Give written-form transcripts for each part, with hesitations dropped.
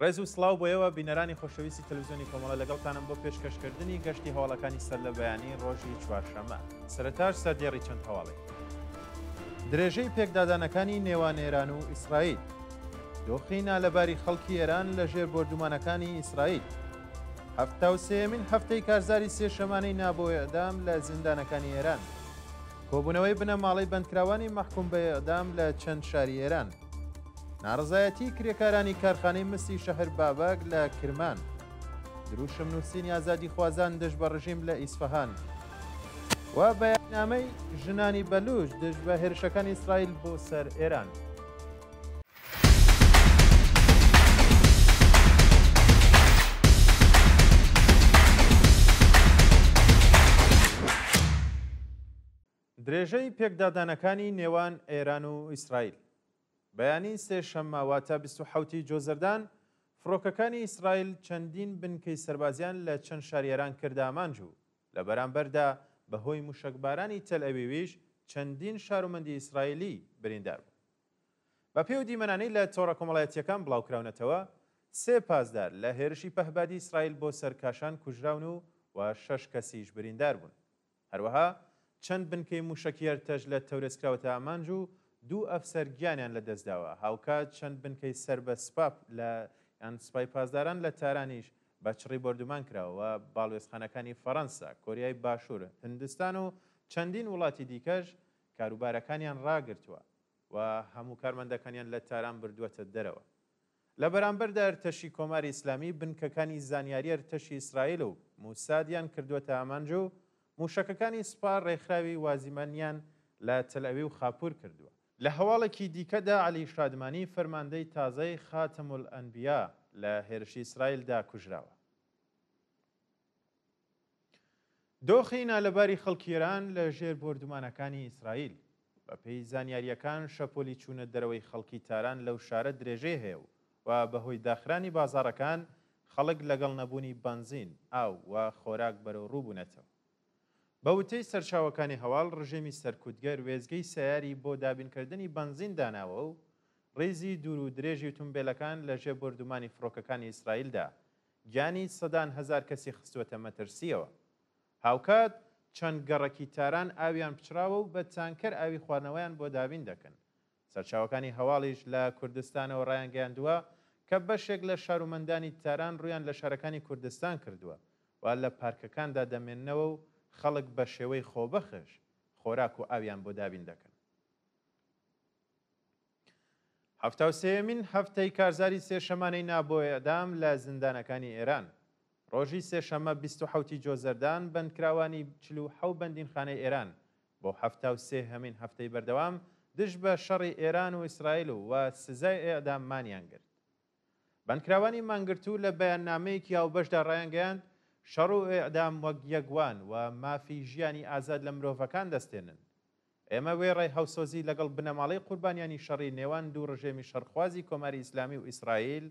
ڕێز و سڵاو بۆیەوە بینەرانی خۆشەویستی تەلەڤیزیۆنی کۆمەڵە لەگەڵتانم بۆ پێشکەشکردنی گەشتی هەواڵەکانی سەر لە بەیانی ڕۆژی چوارشەممە. سەرەتاش سەردێڕی چەند هەواڵێک. درێژەی پێکدادانەکانی نێوان ئێران و ئیسرائیل، دۆخی نالەباری خەڵکی ئێران لە ژێر بۆردومانەکانی ئیسرائیل، 73مین هەفتەی کارزاری سێشەمانەی نابۆ ئێدام لە زیندانەکانی ئێران، کۆبوونەوەی بنەماڵەی بەندکراوانی مەحکوم بە ئێدام لە چەند شاری ئێران، ناڕزایەتی کرێکارانی کارخانەی مسی شەهر بابەک لە کرمان، دروشم نووسینی ئازادی خوازان دژ بە ڕژیم لە ئیسفەهان و بەیاننامەی ژنانی بەلوچ دژ بە هێرشەکانی ئیسرائیل بۆ سەر ئێران. درێژەی پێکدادانەکانی نێوان ئێران و ئیسرائیل. بەیانی سێشەممە واتە 27 جۆزەردان فڕۆکەکانی ئیسرائیل چەندین بنکەی سەربازیان لە چەند شاریێران کرد ئامانج و لە بەرامبەردا بەهۆی موشکبارانی تەل ئەویویش چەندین شارومەندی ئیسرائیلی بریندار بوو. بە پێو دیمەنانەی لە تۆڕە کۆمەڵایەتیەکان بڵاوکراونەتەوە، 3 پاسدار لە هێرشی پەهبادی ئیسرائیل بۆ سەرکاشان کوژراون و 6 کەسیش بریندار بوون. هەروەها چەند بنکەی موشکی ئەرتەش لە تەورێزکراوەتە ئامانج و 2 ئەفسەر گیانیان لە دەستداوە. هاوکات چەند بنکەی سەر بە سپاپ لە سوپای پاسداران لە تارانیش بە چڕی بردومان کراوە. باڵوێزخانەکانی فەڕەنسا، کۆریای باشوور، هندستان و چەندین وڵاتی دیکەش کاروبارەکانیان ڕاگرتووە و هەموو کارمەندەکانیان لە تاران بردووەتە دەرەوە. لە بەرامبەردا ئەرتەشی کۆماری ئیسلامی بنکەکانی زانیاری ئەرتەشی ئیسرائیل و موسادیان کردووەتە ئامانج و موشکەکانی سوپا ڕێکخراوی وازیمانیان لە تەلەوی و خاپوور کردووە. لە هەواڵێکی دیکەدا عەلی شادمانی فەرماندەی تازەی خاتم الئەنبیا لە هێرشی ئیسرائیلدا کوژراوە. دۆخی نالەباری خەڵکی ئێران لە ژێر بۆردومانەکانی ئیسرائیل. بەپێی زانیاریەکان شەپۆلی چوونە دەرەوەی خەڵکی تاران لەو شارە درێژەی هەیە و بەهۆی داخرانی بازاڕەکان خەڵک لەگەڵ نەبوونی بنزین، ئاو و خۆراک بەرەو ڕووبوونەتەوە. بە وتەی سەرچاوەکانی هەواڵ، ڕژێمی سەرکوتگەر وێزگەی سەیاری بۆ دابینکردنی بنزین داناوە و ڕێزی دوور و درێژی ئۆتۆمبیلەکان لە ژێر بۆردومانی فڕۆکەکانی ئیسرائیلدا گیانی سەدان هەزار کەسی خستووەتە مەترسیەوە. هاوکات چەند گەڕەکی تاران ئاویان پچراوە و بە تانکەر ئاوی خواردنەوەیان بۆ دابین دەکەن. سەرچاوەکانی هەواڵیش لە کوردستانەوە ڕایانگەیاندووە کە بەشێک لە شارومەندانی تاران ڕویان لە شارەکانی کوردستان کردووە و لە پارکەکاندا دەمێننەوە و خەڵک بە شێوەی خۆبەخش خۆراک و ئاویان بۆ دابین دەکەن. 73مین هەفتەی کارزاری سێشەمانەی نابۆ ئێدام لە زیندانەکانی ئێران. ڕۆژی سێشەممە 27 جۆزەردان بەندکراوانی 47 بەندینخانەی ئێران بۆ 73هەمین هەفتەی بەردەوام دژ بە شەڕی ئێران و ئیسرائیل و سزای ئێدام مانیان گرت. بەندکراوانی مانگرتوو لە بەیاننامەیەکی هاوبەشدا ڕایانگەیاند شەڕ و ئێدام وەک یەکوان و مافی ژیانی ئازاد لە مرۆڤەکان دەستێنن. ئێمە وێڕای هەوسۆزی لەگەڵ بنەماڵەی قوربانیانی شەڕی نێوان دوو ڕژێمی شەرخوازی کۆماری ئیسلامی و ئیسرائیل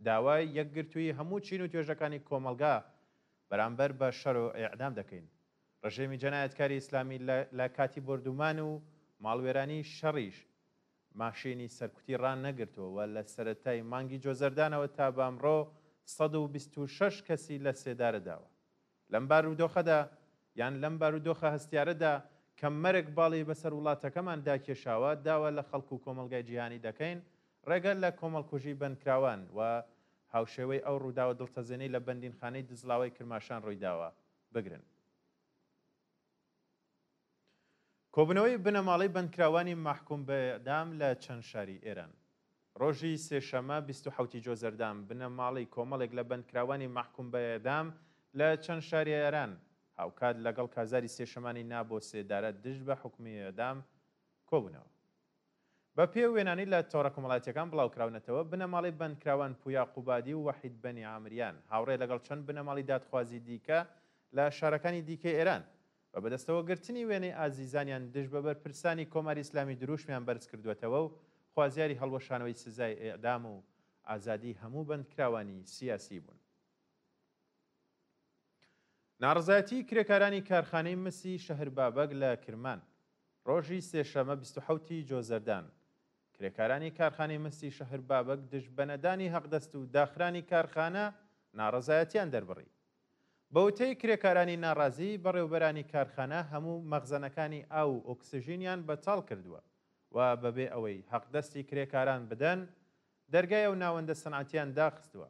داوای یەکگرتووی هەموو چین و توێژەکانی کۆمەلگا بەرامبەر بە شەڕ و ئێعدام دەکەین. ڕژێمی جەنایەتکاری ئیسلامی لە کاتی بردومان و ماڵوێرانی شەڕیش ماشێنی سەرکوتی ڕان نەگرتووە لە سەرەتای مانگی جۆزەردانەوە تا بامڕۆ 126 کەسی لە سێدارەداوە. لەم بارودۆخەدا یان لەم بارودۆخە هەستیارەدا کە مەرگ باڵی بەسەر وڵاتەکەمان داکێشاوە، داوا لە خەڵکو و کۆمەلگای جیهانی دەکەین ڕێگەل لە کۆمەڵکوژی بەندکراوان و هاوشێوەی ئەو ڕووداوە دڵتەزێنەی لە بەندینخانەی دزڵاوی کرماشان ڕوویداوە بگرن. کۆبنەوەی بنەماڵەی بەندکراوانی مەحکوم بە ئێعدام لە چەند شاری ئێران. ڕۆژی سێشەممە 27 جۆزەردان بنەماڵی کۆمەڵێک لە بەندکراوانی مەحکوم بە ئێعدام لە چەند شاری ئێران هاوکات لەگەڵ کازاری سێشەمانی نابۆ سێدارە دژ بە حکمی ئێعدام کۆبوونەوە. بە پێ وێنانی لە تۆڕە کۆمەڵایەتیەکان بڵاوکراونەتەوە، بنەماڵی بەندکراوان پویا قوبادی و وەحید بەنی عامریان هاوڕێ لەگەڵ چەند بنەماڵی دادخوازی دیکە لە شارەکانی دیکەی ئێران و بەدەستەوە گرتنی وێنەی ئازیزانیان دژ بە بەرپرسانی کۆماری ئیسلامی دروشمیان بەرز کردوێتەوە و خوازیاری هەڵوەشانەوەی سزای ئێعدام و ئازادی هەموو بەندکراوانی سیاسی بوون. ناڕزایەتی کرێکارانی کارخانەی مسی شەهر بابەک لە کرمان. ڕۆژی سێشەممە 27 جۆزەردان کرێکارانی کارخانەی مستی شەهر بابەک دژ بەنەدانی هەقدەست و داخرانی کارخانە ناڕەزایەتیان دەربڕی. بەوتەی کرێکارانی ناڕازی بەڕێوبەرانی کارخانە هەموو مەخزەنەکانی ئاو و ئۆکسسیژینیان بەتاڵ کردووە و بەبێ ئەوەی هەقدەستی کرێکاران بدەن دەرگای ئەو ناوەندە سەنعەتیان داخستووە.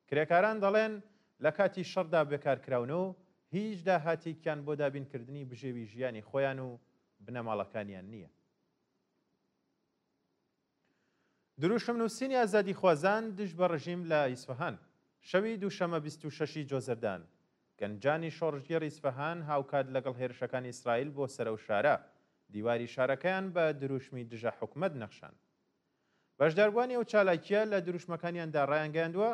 کرێکاران دەڵێن لە کاتی شەڕدا بێکارکراونەوە هیچ داهاتێکیان بۆ دابینکردنی بژێوی ژیانی خۆیان و بنەماڵەکانیان نییە. دروشم نووسینی ئازادی خوازان دژ بە ڕژیم لە ئیسفەهان. شەوی دووشەمە 26 جۆزەردان گەنجانی شۆڕژگەڕی ئیسفەهان هاوکات لەگەڵ هێرشەکانی ئیسرائیل بۆ سەرە و شارە دیواری شارەکەیان بە دروشمی دژە حکومەت نەخشان. بەشداربوانی ئەو چالاکیە لە دروشمەکانیاندا ڕایانگەاندووە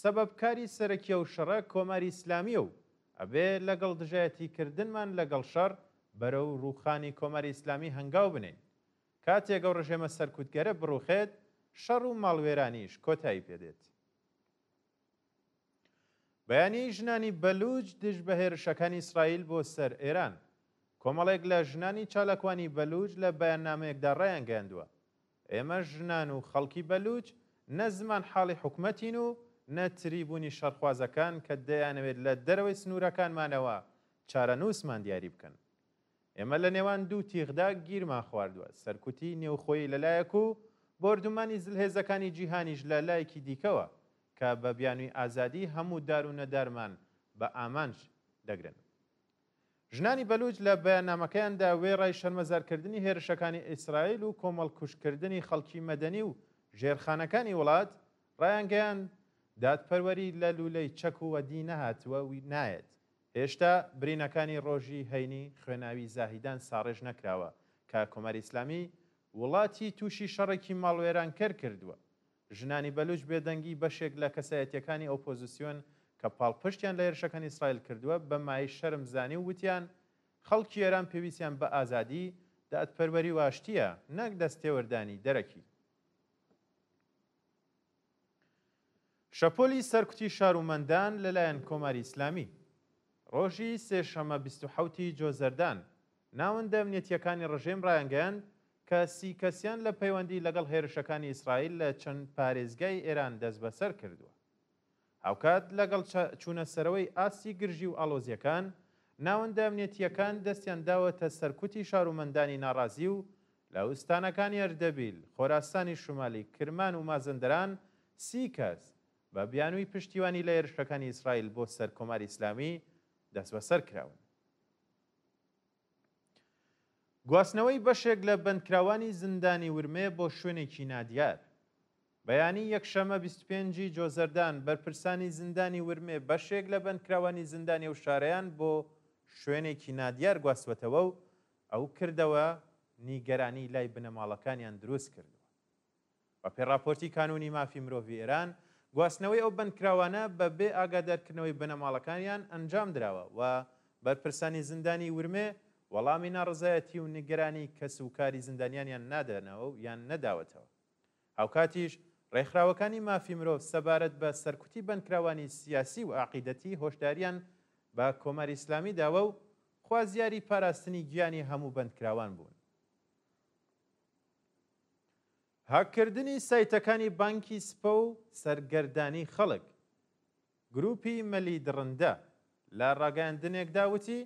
سەبەبکاری سەرەکیە و شەڕە کۆماری ئیسلامیە و ئەبێ لەگەڵ دژایەتیکردنمان لەگەڵ شەڕ بەرەو ڕووخانی کۆماری ئیسلامی هەنگاو بنین. کاتێک ئەو ڕژێمە سەرکوتگەرە بڕوخێت شەڕ و ماڵوێرانیش کۆتایی پێدێت. بەیانی ژنانی بەلوچ دژ بە هێرشەکانی ئیسرائیل بۆ سەر ئێران. کۆمەڵێک لە ژنانی چالاکوانی بەلوچ لە بەیاننامەیەکدا ڕایان گەیاندووە ئێمە ژنان و خەڵکی بەلوچ نە زمان حاڵی حکومەتین و نە تریبوونی شەڕخوازەکان کە دەیانەوێت لە دەرەوەی سنوورەکانمانەوە چارەنووسمان دیاری بکەن. ئێمە لە نێوان دوو تیغدا گیرمان خواردووە سەرکوتی نێوخۆی لەلایەک و بردومانی زلهێزەکانی جیهانیش لە لایەکی دیکەوە کە بە بیانووی ئازادی هەموو دار و نەدارمان بە ئامانج دەگرن. ژنانی بەلوچ لە بەیاننامەکەیاندا وێڕای شەرمەزارکردنی هێرشەکانی ئیسرائیل و کۆمەڵ کوشکردنی خەڵکی مەدەنی و ژێرخانەکانی وڵات ڕایانگەیان دادپەروەری لە لولەی چەک و وەدی نەهاتووە و نایەت. هێشتا برینەکانی ڕۆژی هەینی خوێناوی زاهیدان ساڕێژ نەکراوە کە کۆماری ئیسلامی وڵاتی تووشی شەڕێکی ماڵوێران کردووە. ژنانی بەلوچ بێدەنگی بەشێک لە کەسایەتیەکانی ئۆپۆزیسیۆن کە پاڵپشتیان لە هێرشەکانی ئیسرائیل کردووە بە مای شەرمزانی و وتیان خەڵکی ئێران پێویستیان بە ئازادی دادپەروەری و ئاشتیە نەک دەستێوەردانی دەرەکی. شەپۆلی سەرکوتی شارومەندان لەلایەن کۆماری ئیسلامی. ڕۆژی سێشەمە 27 جۆزەردان ناوەندە ئەمنیەتیەکانی ڕژێم ڕایانگەیاند کە 30 کەسیان لە پەیوەندی لەگەڵ هێرشەکانی ئیسرائیل لە چەند پارێزگای ئێران دەست بەسەر کردووە. هاوکات لەگەڵ چوونە سەرەوەی ئاسی گرژی و ئاڵۆزیەکان ناوەندە ئەمنیەتیەکان دەستیان داوەتە سەرکوتی شارومەندانی ناڕازی و لە وستانەکانی ئەردەبیل، خۆراسانی شومالی، کرمان و مازەندەران 30 کەس بە بیانووی پشتیوانی لە هێرشەکانی ئیسرائیل بۆ سەر کۆماری ئیسلامی دەست بەسەر کراون. گواستنەوەی بەشێک لە بەندکراوانی زیندانی ورمێ بۆ شوێنێکی نادیار. بەیانی یەکشەمە 25 جۆزەردان بەرپرسانی زیندانی ورمێ بەشێک لە بەندکراوانی زیندانی و شارەیان بۆ شوێنێکی نادیار گواستوەتەوە و ئەو کردەوە نیگەرانی لای بنەماڵەکانیان دروست کردووە. بە پێڕاپۆرتی کانونی مافی مرۆڤی ئێران گواستنەوەی ئەو بەندکراوانە بەبێ ئاگادارکردنەوەی بنەماڵەکانیان ئەنجام درراوە و بەرپرسانی زیندانی ورمێ وەڵامی ناڕزایەتی و نیگەرانی کەس و کاری زیندانیانیان نادەنەوە و یان نەداوەتەوە. هاوکاتیش ڕێکخراوەکانی مافی مرۆڤ سەبارەت بە سەرکوتی بەندکراوانی سیاسی و عقیدەتی هۆشداریان بە کۆماری ئیسلامی داوە و خوازیاری پاراستنی گیانی هەموو بەندکراوان بوون. هاکردنی سایتەکانی بانکی سپە و سەرگەردانی خەڵک. گروپی مەلی دڕندە لە ڕاگەاندنێکدا وتی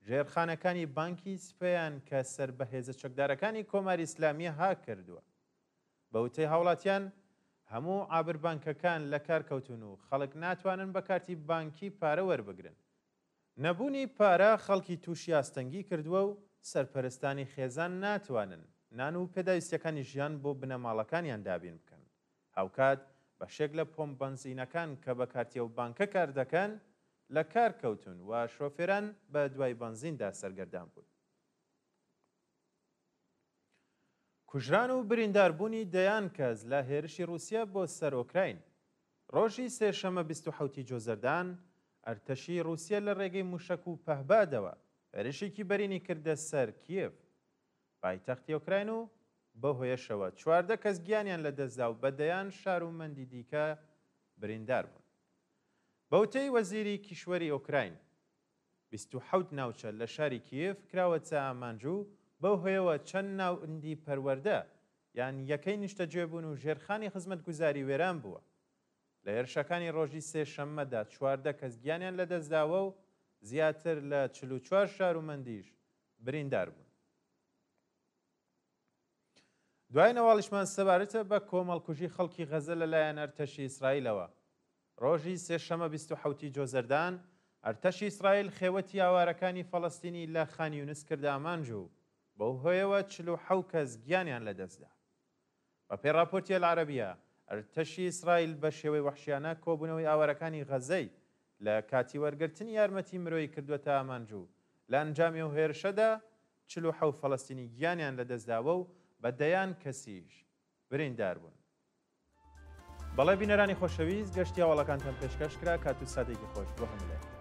ژێرخانەکانی بانکی سپەیان کە سەر بەهێزە چەکدارەکانی کۆماری ئیسلامیە ها کردووە. بەوتەی هاوڵاتیان هەموو ئابربانکەکان لە کارکەوتون و خەڵک ناتوانن بە کارتی بانکی پارە وەربگرن. نەبوونی پارە خەڵکی تووشی ئاستەنگی کردووە و سەرپەرستانی خێزان ناتوانن نان و پێداویستیەکانی ژیان بۆ بنەماڵەکانیان دابین بکەن. هاوکات بەشێک لە پۆمپ بەنزینەکان کە بە کارتی ئەو بانکە کار دەکەن لە کار کەوتون و شۆفێران بە دوای بەنزیندا سەرگەردان بوون. کوژران و برینداربوونی دەیان کەس لە هێرشی رووسیا بۆ سەر ئۆکراین. ڕۆژی سێشەمە 27 جۆزەردان ئەرتەشی رووسیا لە ڕێگەی موشک و پەهبادەوە هێرشێکی بەرینی کردە سەر کیێڤ، پایتەختی ئۆکراین و بە هۆیەشەوە 14 کەس گیانیان لە دەستدا و بەدەیان شارومەندی دیکە بریندار بوون. بەوتەی وەزیری کیشوەری ئۆکراین 27 ناوچە لە شاری کیێڤ کراوەتە ئامانج و بەو هۆیەوە چەند ناوئندی پەروەردە یان یەکەی نیشتەجێ بوون و ژێرخانی خزمەتگوزاری وێران بووە. لە هێرشەکانی ڕۆژی سێشەممەدا 14 کەس گیانیان لەدەستداوە و زیاتر لە 44 شارومەندیش بریندار بوون. دوای نەواڵیشمان سەبارەتە بە کۆمەڵکوژی خەڵکی غەزە لەلایەن ئەرتەشی ئیسرائیلەوە. ڕۆژی سێشەمە 27 جۆزەردان ئەرتەشی ئیسرائیل خێوەتی ئاوارەکانی فەڵەستینی لە خان یونس کرد ئامانج و بەو هۆیەوە 47 کەس گیانیان لەدەستدا. بە پێی راپۆرتی العەرەبیە ئەرتەشی ئیسرائیل بە شێوەی وەحشیانە کۆبوونەوەی ئاوارەکانی غەزەی لە کاتی وەرگرتنی یارمەتی مرۆیی کردووەتە ئامانج و لە ئەنجامی و هێرشەدا 47 فەڵەستینی گیانیان لەدەستداوە و بە دەیان کەسیش بریندار بوون. بەڵێ بینەرانی خۆشەویست گەشتی هەواڵەکانتان پێشکەش کرا کات و ساتێکی خۆش بۆ هەموو لای.